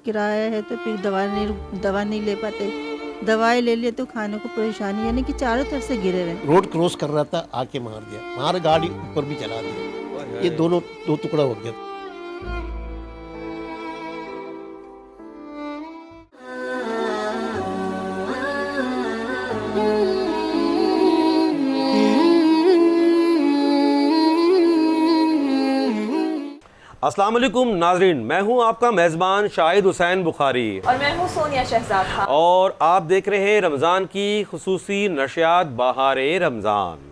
کرایہ ہے تو پھر دوا نہیں لے پاتے، دوائی لے لیے تو کھانے کو پریشانی، یعنی کہ چاروں طرف سے گرے ہوئے ہیں۔ روڈ کراس کر رہا تھا، آ کے مار دیا، مار گاڑی اوپر بھی چلا دیا، یہ دو ٹکڑا ہو گیا۔ السلام علیکم ناظرین، میں ہوں آپ کا میزبان شاہد حسین بخاری اور میں ہوں سونیا شہزاد خان، اور آپ دیکھ رہے ہیں رمضان کی خصوصی نشریات بہار رمضان۔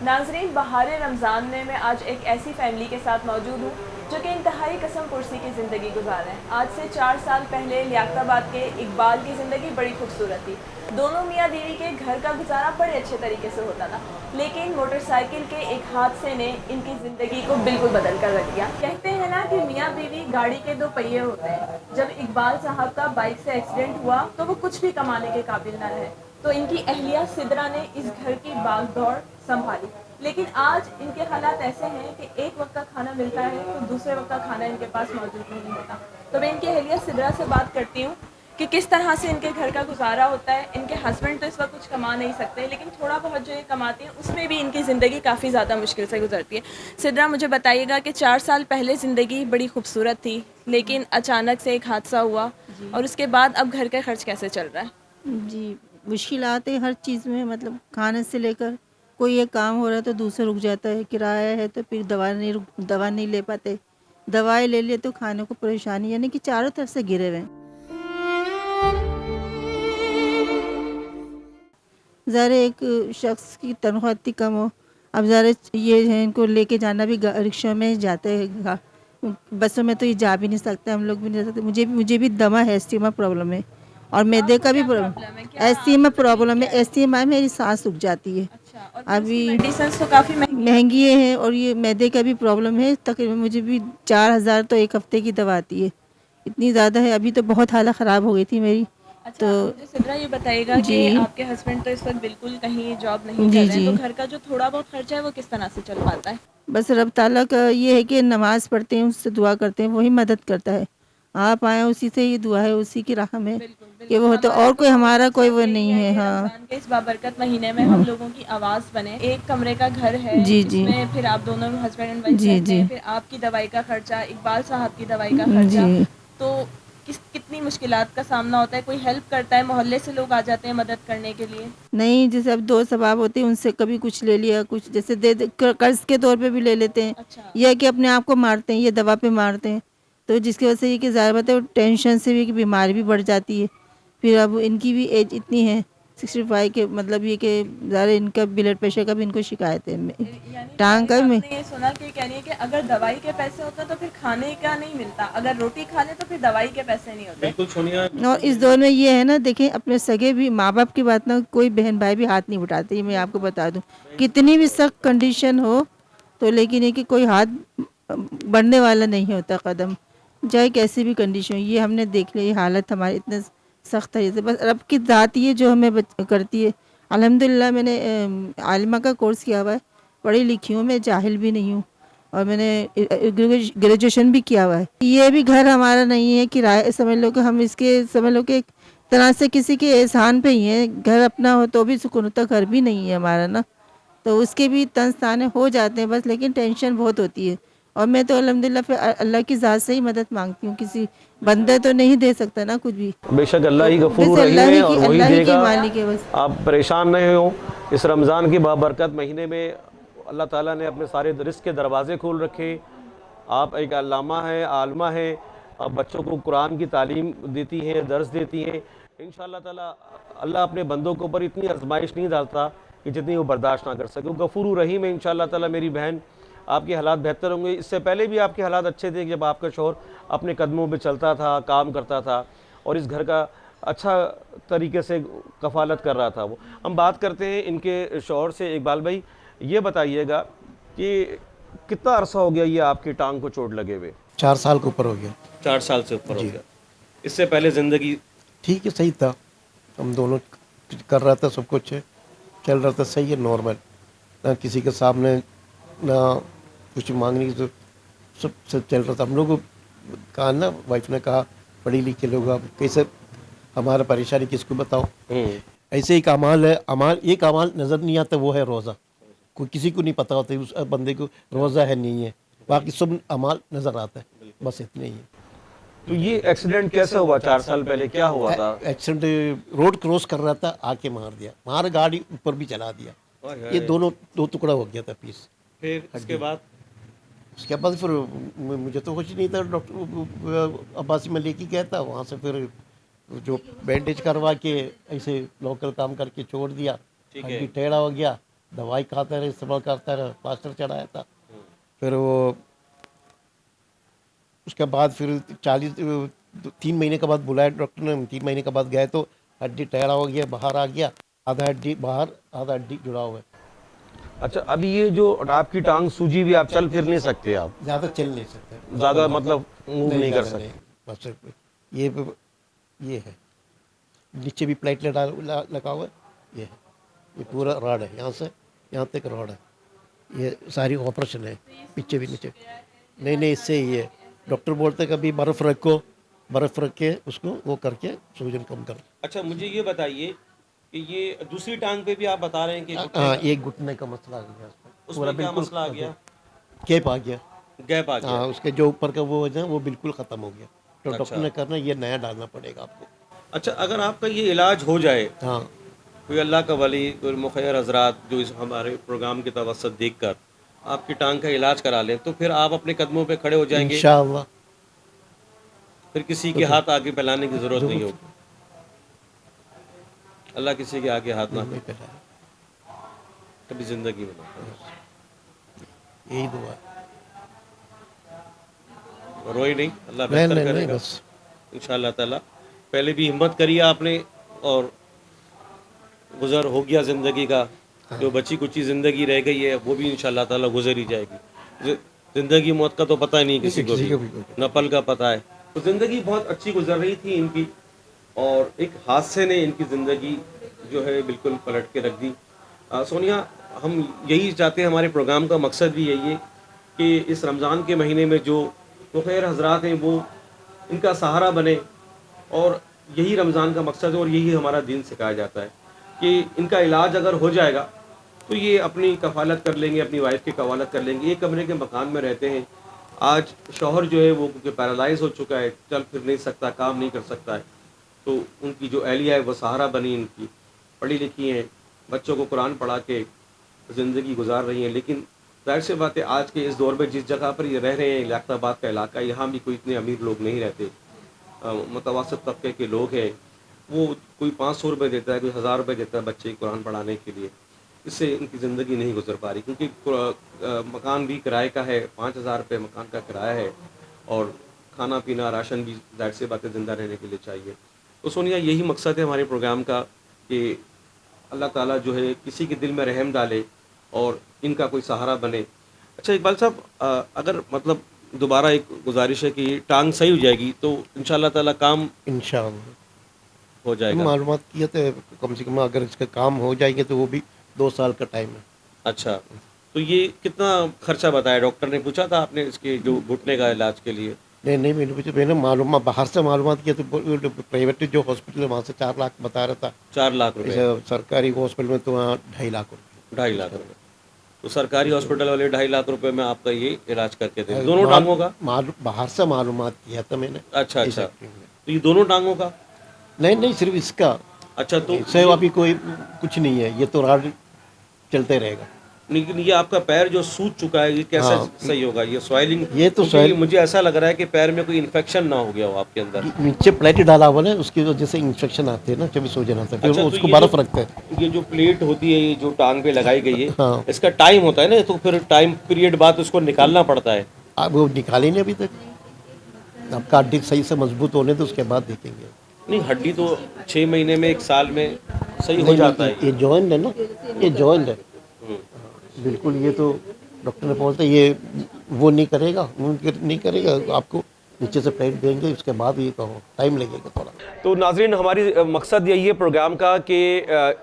ناظرین بہار رمضان میں آج ایک ایسی فیملی کے ساتھ موجود ہوں جو کہ انتہائی قسم پرسی کی زندگی گزار رہے ہیں۔ آج سے 4 سال پہلے لیاقت آباد کے اقبال کی زندگی بڑی خوبصورت تھی، دونوں میاں بیوی کے گھر کا گزارا بڑے اچھے طریقے سے ہوتا تھا، لیکن موٹر سائیکل کے ایک حادثے نے ان کی زندگی کو بالکل بدل کر رکھ دیا۔ کہتے ہیں نا کہ میاں بیوی گاڑی کے 2 پہیے ہوتے ہیں۔ جب اقبال صاحب کا بائک سے ایکسیڈنٹ ہوا تو وہ کچھ بھی کمانے کے قابل نہ رہے، تو ان کی اہلیہ سدرا نے اس گھر کی باغ دوڑ سنبھالی، لیکن آج ان کے حالات ایسے ہیں کہ ایک وقت کا کھانا ملتا ہے تو دوسرے وقت کا کھانا ان کے پاس موجود نہیں ہوتا۔ تو میں ان کی اہلیہ سدرا سے بات کرتی ہوں کہ کس طرح سے ان کے گھر کا گزارا ہوتا ہے۔ ان کے ہسبینڈ تو اس وقت کچھ کما نہیں سکتے، لیکن تھوڑا بہت جو یہ کماتے ہیں اس میں بھی ان کی زندگی کافی زیادہ مشکل سے گزرتی ہے۔ سدرا، مجھے بتائیے گا کہ 4 سال پہلے زندگی بڑی خوبصورت تھی، لیکن اچانک سے ایک حادثہ ہوا، اور اس کے بعد اب گھر کا خرچ کیسے چل رہا ہے؟ جی، مشکلات ہے ہر چیز میں، مطلب کھانے سے لے کر کوئی ایک کام ہو رہا ہے تو دوسرا رک جاتا ہے، کرایہ ہے تو پھر دوا نہیں لے پاتے، دوائی لے لیے تو کھانے کو پریشانی، یعنی کہ چاروں طرف سے گرے ہوئے ہیں۔ ذرا ایک شخص کی تنخواہ اتنی کم ہو، اب ذرا یہ ہے ان کو لے کے جانا بھی رکشوں میں جاتے ہیں، بسوں میں تو یہ جا بھی نہیں سکتے، ہم لوگ بھی نہیں جا سکتے۔ مجھے بھی دمہ ہے، اسٹیما پرابلم ہے، اور میدے کا بھی ایسٹیما پرابلم ہے، ایسٹیما میری سانس رک جاتی ہے، ابھی میڈیسنس تو کافی مہنگی ہیں، اور یہ میدے کا بھی پرابلم ہے، تقریباً مجھے بھی 4,000 تو ایک ہفتے کی دوا آتی ہے، اتنی زیادہ ہے، ابھی تو بہت حالت خراب ہو گئی تھی میری۔ اچھا، مجھے سدرا یہ بتائیے گا کہ جی آپ کے ہسبینڈ تو اس وقت بالکل کہیں جاب نہیں جی کر رہے ہیں، جی تو گھر کا جو تھوڑا بہت خرچہ ہے وہ کس طرح سے چل پاتا ہے؟ بس رب تعالیٰ کا یہ ہے کہ نماز پڑھتے ہیں، اس سے دعا کرتے ہیں، وہی مدد کرتا ہے، آپ آئیں اسی سے یہ دعا ہے، اسی کی راہ میں کہ وہ تو، اور کوئی ہمارا کوئی وہ نہیں ہے۔ ہاں، رمضان کے اس بابرکت مہینے میں ہم لوگوں کی آواز بنے، ایک کمرے کا گھر ہے جی جس جی میں پھر آپ دونوں ہسبینڈ اینڈ وائف جی رہتے جی ہیں، پھر آپ کی دوائی کا خرچہ، اقبال صاحب کی دوائی کا خرچہ، جی تو کتنی مشکلات کا سامنا ہوتا ہے؟ کوئی ہیلپ کرتا ہے؟ محلے سے لوگ آ جاتے ہیں مدد کرنے کے لیے؟ نہیں، جیسے اب 2 ثواب ہوتے ہیں، ان سے کبھی کچھ لے لیا، کچھ جیسے قرض کے طور پہ بھی لے لیتے ہیں، اچھا، یا کہ اپنے آپ کو مارتے ہیں، یہ دوا پہ مارتے ہیں، تو جس کی وجہ سے یہ کہ ظاہر بات ہے ٹینشن سے بھی بیماری بھی بڑھ جاتی ہے۔ پھر اب ان کی بھی ایج اتنی ہے 65 کے، مطلب یہ کہ ظاہر ان کا بلڈ پریشر کا بھی ان کو شکایت ہے، یعنی ٹانگ کا آپ بھی۔ نے یہ سنا کہ کہہ رہی ہے کہ اگر دوائی کے پیسے ہوتے تو پھر کھانے کا نہیں ملتا، اگر روٹی کھا لے تو پھر دوائی کے پیسے نہیں ہوتے۔ بالکل سونیا، اور اس دور میں یہ ہے نا، دیکھیں اپنے سگے بھی ماں باپ کی بات نہ، کوئی بہن بھائی بھی ہاتھ نہیں اٹھاتے، یہ میں آپ کو بتا دوں، کتنی بھی سخت کنڈیشن ہو تو، لیکن یہ کہ کوئی ہاتھ بڑھنے والا نہیں ہوتا قدم، چاہے کیسی بھی کنڈیشن ہو۔ یہ ہم نے دیکھ لیا، یہ حالت ہماری اتنے سخت ہے، بس رب کی ذات یہ جو ہمیں کرتی ہے۔ الحمدللہ میں نے عالمہ کا کورس کیا ہوا ہے، پڑھی لکھی ہوں، میں جاہل بھی نہیں ہوں، اور میں نے گریجویشن بھی کیا ہوا ہے۔ یہ بھی گھر ہمارا نہیں ہے، کرایہ سمجھ لو کہ ہم اس کے سمجھ لو کہ ایک طرح سے کسی کے احسان پہ ہی ہیں، گھر اپنا ہو تو بھی سکون ہوتا، گھر بھی نہیں ہے ہمارا نا، تو اس کے بھی طنز تانے ہو جاتے ہیں بس، لیکن ٹینشن بہت ہوتی ہے، اور میں تو الحمدللہ پھر اللہ کی ذات سے ہی مدد مانگتی ہوں، کسی بندہ تو نہیں دے سکتا نا کچھ بھی، بے شک اللہ ہی غفور بس الرحیم ہے اور وہی اللہ ہی دے کی گا، مالک ہے بس۔ آپ پریشان نہیں ہوں۔ اس رمضان کی بابرکت مہینے میں اللہ تعالیٰ نے اپنے سارے رزق کے دروازے کھول رکھے۔ آپ ایک علامہ ہیں، عالمہ ہیں، آپ بچوں کو قرآن کی تعلیم دیتی ہیں، درس دیتی ہیں، انشاءاللہ تعالیٰ اللہ اپنے بندوں کے اوپر اتنی آزمائش نہیں ڈالتا کہ جتنی وہ برداشت نہ کر سکے، وہ غفور الرحیم ہے۔ انشاءاللہ تعالیٰ میری بہن، آپ کے حالات بہتر ہوں گے۔ اس سے پہلے بھی آپ کے حالات اچھے تھے جب آپ کا شوہر اپنے قدموں پہ چلتا تھا، کام کرتا تھا، اور اس گھر کا اچھا طریقے سے کفالت کر رہا تھا وہ۔ ہم بات کرتے ہیں ان کے شوہر سے۔ اقبال بھائی، یہ بتائیے گا کہ کتنا عرصہ ہو گیا یہ آپ کی ٹانگ کو چوٹ لگے ہوئے؟ 4 سال کے اوپر ہو گیا۔ 4 سال سے اوپر ہو جی گیا۔ اس سے پہلے زندگی ٹھیک ہے، صحیح تھا، ہم دونوں کر رہا تھا، سب کچھ چل رہا تھا، صحیح ہے، نارمل، نہ کسی کے سامنے نہ کچھ مانگنے کی، سب چل رہا تھا۔ ہم لوگ کو کہا نا، وائف نے کہا पढ़े लिखे लोग, अब कैसे हमारा परेशानी किसको बताओ। ऐसे एक अमाल है, अमाल एक अमाल नज़र नहीं आता, वो है रोज़ा। कोई किसी को नहीं पता होता उस बंदे को रोज़ा है नहीं है, बाकी सब अमाल नज़र आता है, बस इतने ही है। तो ये एक्सीडेंट कैसे हुआ? 4 साल पहले क्या हुआ था? एक्सीडेंट रोड क्रॉस कर रहा था, आके मार दिया, मार गाड़ी ऊपर भी चला दिया, ये दोनों दो टुकड़ा हो गया था पीस। फिर इसके बाद उसके बाद फिर मुझे तो कुछ नहीं था, डॉक्टर अब्बासी में लेके गया था, वहाँ से फिर जो बैंडेज करवा के ऐसे लोकल काम करके छोड़ दिया, हड्डी टेढ़ा हो गया, दवाई खाता रहा, इस्तेमाल करता रहा, प्लास्टर चढ़ाया था। फिर वो उसके बाद फिर 3 महीने के बाद बुलाया डॉक्टर ने, 3 महीने के बाद गए तो हड्डी टेढ़ा हो गया, बाहर आ गया, आधा हड्डी बाहर आधा हड्डी जुड़ा हुआ है। अच्छा, अभी ये जो आपकी टांग सूजी हुई, आप चल फिर नहीं सकते, आप ज़्यादा चल नहीं सकते, ज़्यादा मतलब मूव नहीं कर सकते। बस ये है, नीचे भी प्लेट लगा हुआ है, ये है, ये पूरा रॉड है, यहाँ से यहाँ तक रॉड है, ये सारी ऑपरेशन है, पीछे भी नीचे नहीं इससे ही है। डॉक्टर बोलते कभी बर्फ़ रखो, बर्फ़ रख के उसको वो करके सूजन कम कर। अच्छा, मुझे ये बताइए कि ये दूसरी टांग पे भी आप बता रहे हैं कि हाँ, एक घुटने का मसला आ गया, उसमें क्या मसला आ गया? गैप आ गया, गैप आ गया। हाँ, उसके जो ऊपर का वो है वो बिल्कुल ख़त्म हो गया, तो अच्छा। डॉक्टर ने करना ये नया डालना पड़ेगा आपको। अच्छा, अगर आपका ये इलाज हो जाए, हाँ, कोई अल्लाह का वली, कोई मुखैर हजरात जो इस हमारे प्रोग्राम की तवस्सुत देखकर आपकी टांग का इलाज करा लें, तो फिर आप अपने कदमों पे खड़े हो जाएंगे, इंशाअल्लाह। फिर किसी के हाथ आगे फैलाने की ज़रूरत नहीं होगी। अल्लाह किसी के आगे हाथ ना फैलाए, कभी ज़िंदगी में ना। यही दुआ, रोई नहीं, अल्लाह नहीं बेहतर नहीं नहीं, करेगा बस इंशाअल्लाह ताला। पहले भी हिम्मत करी आपने और गुज़र हो गया ज़िंदगी का, जो बची कुची ज़िंदगी रह गई है वो भी इंशाअल्लाह ताला गुज़र ही जाएगी। ज़िंदगी मौत का तो पता ही नहीं किसी को भी, न पल का पता है। तो ज़िंदगी बहुत अच्छी गुजर रही थी इनकी, और एक हादसे ने इनकी ज़िंदगी जो है बिल्कुल पलट के रख दी। सोनिया, हम यही चाहते हैं, हमारे प्रोग्राम का मकसद भी यही है कि इस रमज़ान के महीने में जो मुखैर हजरात हैं वो इनका सहारा बने, और यही रमज़ान का मकसद है और यही हमारा दीन सिखाया जाता है कि इनका इलाज अगर हो जाएगा तो ये अपनी कफ़ालत कर लेंगे, अपनी वाइफ की कफ़ालत कर लेंगे। एक कमरे के मकान में रहते हैं। आज शौहर जो है वो क्योंकि पैरालाइज हो चुका है, चल फिर नहीं सकता, काम नहीं कर सकता है, तो उनकी जो एहलिया है वो सहारा बनी, इनकी पढ़ी लिखी हैं, बच्चों को कुरान पढ़ा के ज़िंदगी गुजार रही हैं। लेकिन जाहिर सी बात है, आज के इस दौर में जिस जगह पर ये रह रहे हैं, लियाकताबाद का इलाका, यहाँ भी कोई इतने अमीर लोग नहीं रहते, मुतवसत तबके के लोग हैं। वो कोई 500 रुपये देता है, कोई 1000 रुपये देता है बच्चे कुरान पढ़ाने के लिए। इससे इनकी ज़िंदगी नहीं गुजर पा रही, क्योंकि मकान भी किराए का है, 5000 रुपये मकान का किराया है, और खाना पीना राशन भी जाहिर सी बातें ज़िंदा रहने के लिए चाहिए। तो सोनिया, यही मकसद है हमारे प्रोग्राम का कि अल्लाह ताला जो है किसी के दिल में रहम डाले और इनका कोई सहारा बने। अच्छा इकबाल साहब, अगर मतलब दोबारा एक गुजारिश है कि टांग सही हो जाएगी तो इंशाअल्लाह ताला काम इंशाअल्लाह हो जाएगा। मालूमात किया तो कम से कम अगर इसका काम हो जाएंगे तो वो भी 2 साल का टाइम है। अच्छा, तो ये कितना खर्चा बताया डॉक्टर ने? पूछा था आपने इसके जो घुटने का इलाज के लिए? नहीं मैंने मालूम बाहर से मालूमात किया तो प्राइवेट जो हॉस्पिटल है वहाँ से 4 लाख बता रहा था। 4 लाख रुपए? सरकारी हॉस्पिटल में तो वहाँ 2.5 लाख रुपये। 2.5 लाख रुपए? तो सरकारी हॉस्पिटल वाले 2.5 लाख रुपए में आपका ये इलाज करके थे, दोनों टांगों का? बाहर से मालूमात किया था मैंने। अच्छा, तो ये दोनों टांगों का? नहीं सिर्फ इसका। अच्छा, तो इससे अभी कोई कुछ नहीं है, ये तो राड चलते रहेगा। लेकिन ये आपका पैर जो सूज चुका है, ये कैसे सही होगा? ये स्वाइलिंग, ये तो मुझे ऐसा लग रहा है कि पैर में कोई इन्फेक्शन ना हो गया हो आपके अंदर। नीचे प्लेट डाला हुआ है, उसकी वजह से इन्फेक्शन आते हैं ना, जब सूजन आता है, फिर अच्छा, उसको तो बर्फ रखते हैं। ये जो प्लेट होती है, ये जो टांग पे लगाई गई है, हाँ। इसका टाइम होता है ना, तो फिर टाइम पीरियड बाद उसको निकालना पड़ता है। आप वो निकाले नहीं अभी तक, आपका हड्डी सही से मजबूत होने तो उसके बाद देखेंगे। नहीं, हड्डी तो 6 महीने में 1 साल में सही हो जाता है। ये जॉइंट है ना, ये जॉइंट है बिल्कुल। ये तो डॉक्टर ने बोलता ये वो नहीं करेगा, नहीं करेगा, आपको नीचे से प्लेट देंगे, उसके बाद ये कहो टाइम लगेगा थोड़ा। तो नाज़रीन, हमारी मकसद यही है प्रोग्राम का कि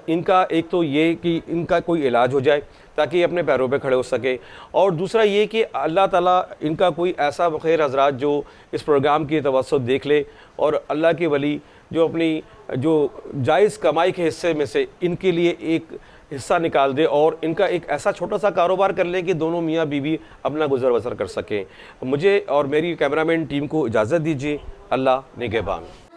इनका एक तो ये कि इनका कोई इलाज हो जाए ताकि ये अपने पैरों पे खड़े हो सके, और दूसरा ये कि अल्लाह ताला इनका कोई ऐसा बखैर हज़रात जो इस प्रोग्राम की तवज्जो देख ले और अल्लाह के वली जो अपनी जो जायज़ कमाई के हिस्से में से इनके लिए एक हिस्सा निकाल दे और इनका एक ऐसा छोटा सा कारोबार कर लें कि दोनों मियाँ बीवी अपना गुजर बसर कर सकें। मुझे और मेरी कैमरामैन टीम को इजाज़त दीजिए। अल्लाह निगहबान।